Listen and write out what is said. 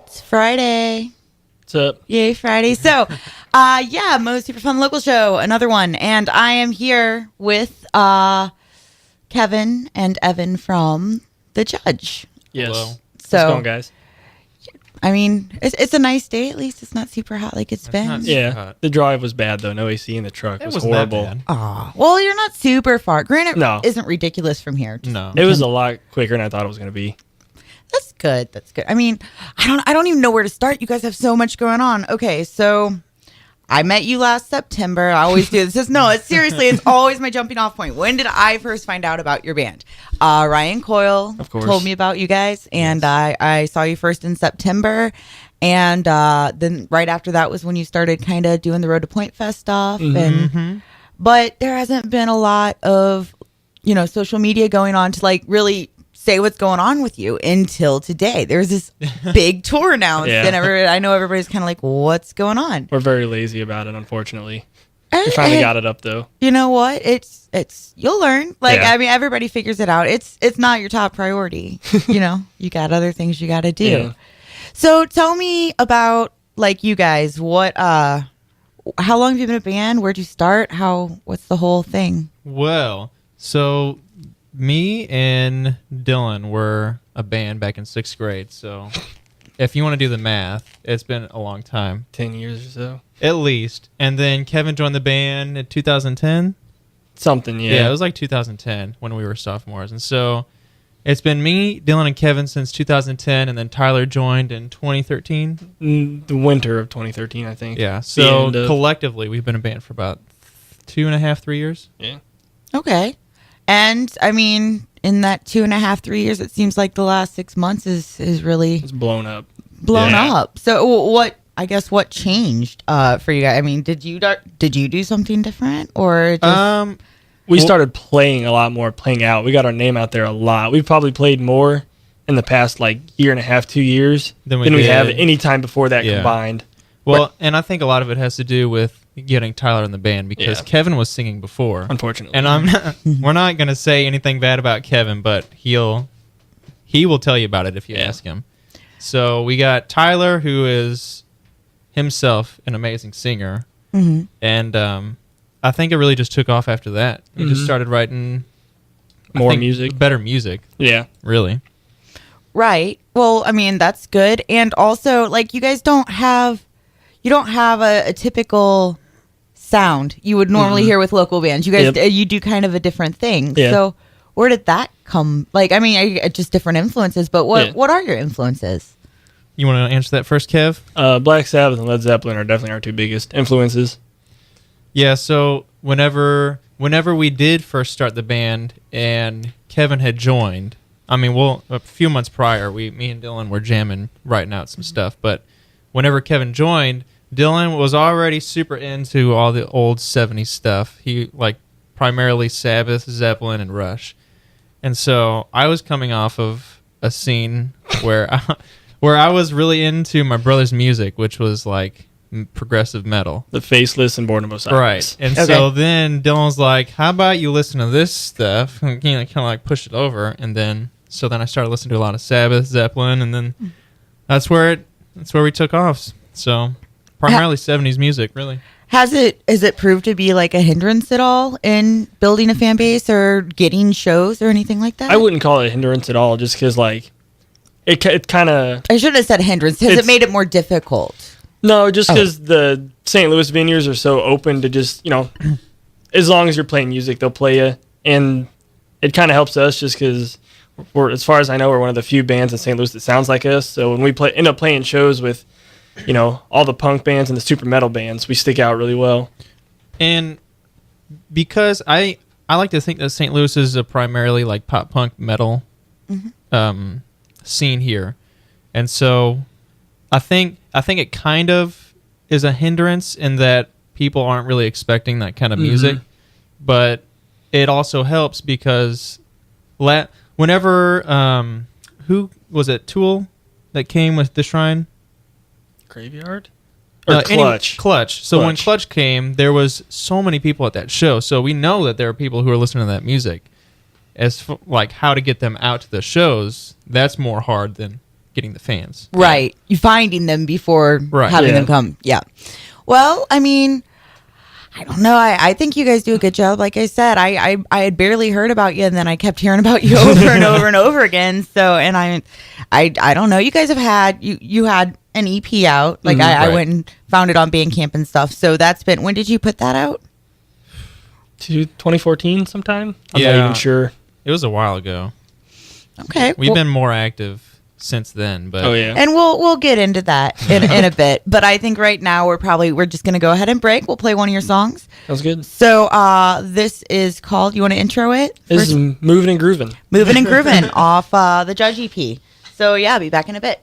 It's Friday. What's up? Yay, Friday. So, Mo's Superfun local show, another one. And I am here with Kevin and Evan from The Judge. Yes. Hello. So, How's it going, guys? I mean, it's a nice day. At least it's not super hot like it's been. not- Yeah. hot. The drive was bad, though. No AC in the truck. It was wasn't that horrible. bad. Aw. Well, you're not super far. Granted, No. isn't ridiculous from here. No. It was a lot quicker than I thought it was going to be. That's good. That's good. I mean, I don't even know where to start. You guys have so much going on. Okay, so I met you last September. I always do this. It's seriously, it's always my jumping off point. When did I first find out about your band? Ryan Coyle Of course. told me about you guys, and I saw you first in September. And then right after that was when you started kind of doing the Road to Point Fest stuff. But there hasn't been a lot of, social media going on to like really say what's going on with you until today. There's this big tour announced, Yeah. and I know everybody's kind of like, what's going on? We're very lazy about it, unfortunately. We finally got it up, though. You know what? It's you'll learn. Like, Yeah. I mean, everybody figures it out. It's not your top priority. You got other things you got to do. Yeah. So tell me about like you guys. How long have you been a band? Where'd you start? What's the whole thing? Well, so me and Dylan were a band back in 6th grade. So if you want to do the math, it's been a long time, 10 years or so. at least. And then Kevin joined the band in 2010. Something, yeah. Yeah, it was like 2010 when we were sophomores. And so it's been me, Dylan, and Kevin since 2010, and then Tyler joined in 2013. The winter of 2013, I think. Yeah, The so end of- collectively, we've been a band for about 2.5, 3 years. Yeah. Okay. And I mean, in that 2.5, 3 years, it seems like the last 6 months is really It's blown up. blown Yeah. up. So what changed for you guys? I mean, did you do something different or just We started playing a lot more, playing out. We got our name out there a lot. We've probably played more in the past like year and a half, 2 years Than we than we have did. any time before that Yeah. combined. Well, and I think a lot of it has to do with getting Tyler in the band because Yeah. Kevin was singing before. Unfortunately. And we're not going to say anything bad about Kevin, but he will tell you about it if you Yeah. ask him. So we got Tyler, who is himself an amazing singer. Mhm. And I think it really just took off after that. He just started writing I More think, music. better music, Yeah. really. right? Well, I mean, that's good. And also, like, you guys don't have a typical sound you would normally hear with local bands. You guys, Yep. you do kind of a different thing. Yeah. So where did that come? Like, I mean, just different influences, but Yeah. what are your influences? You want to answer that first, Kev? Black Sabbath and Led Zeppelin are definitely our two biggest influences. Yeah, so whenever we did first start the band and Kevin had joined, I mean, a few months prior, me and Dylan were jamming, writing out some stuff. But whenever Kevin joined, Dylan was already super into all the old 70s stuff. He primarily Sabbath, Zeppelin, and Rush. And so I was coming off of a scene where I was really into my brother's music, which was like progressive metal. The Faceless and Born of Osiris. Right. And Okay. so then Dylan's like, how about you listen to this stuff? And kind of like push it over. And then I started listening to a lot of Sabbath, Zeppelin, and then that's where we took off. So primarily 70s music, really. Has it proved to be like a hindrance at all in building a fan base or getting shows or anything like that? I wouldn't call it a hindrance at all, just because it kind of I shouldn't have said hindrance. Has it It's- made it more difficult? no, just because the St. Louis venues are so open to just as long as you're playing music, they'll play you, and it kind of helps us just because as far as I know, we're one of the few bands in St. Louis that sounds like us. So when we end up playing shows with all the punk bands and the super metal bands, we stick out really well. And because I like to think that St. Louis is a primarily like pop punk metal scene here. And so I think it kind of is a hindrance in that people aren't really expecting that kind of music. But it also helps because whenever who was it, Tool that came with the Shrine? Graveyard? Or Clutch. Clutch. So when Clutch came, there was so many people at that show. So we know that there are people who are listening to that music. As like how to get them out to the shows, that's more hard than getting the fans. Right. You finding them before having them come. Yeah. Well, I mean, I don't know. I think you guys do a good job. Like I said, I had barely heard about you, and then I kept hearing about you over and over and over again. So, and I don't know. You guys have had you had an EP out. Like I went and found it on Bandcamp and stuff. So that's been. When did you put that out? 2014 sometime. I'm not even sure. It was a while ago. Okay, we've been more active since then, but and we'll get into that in a bit. But I think right now we're just gonna go ahead and break. We'll play one of your songs. Sounds good. So this is called. You want to intro it? This is Moving and Grooving. Moving and Grooving off the Judge EP. So yeah, I'll be back in a bit.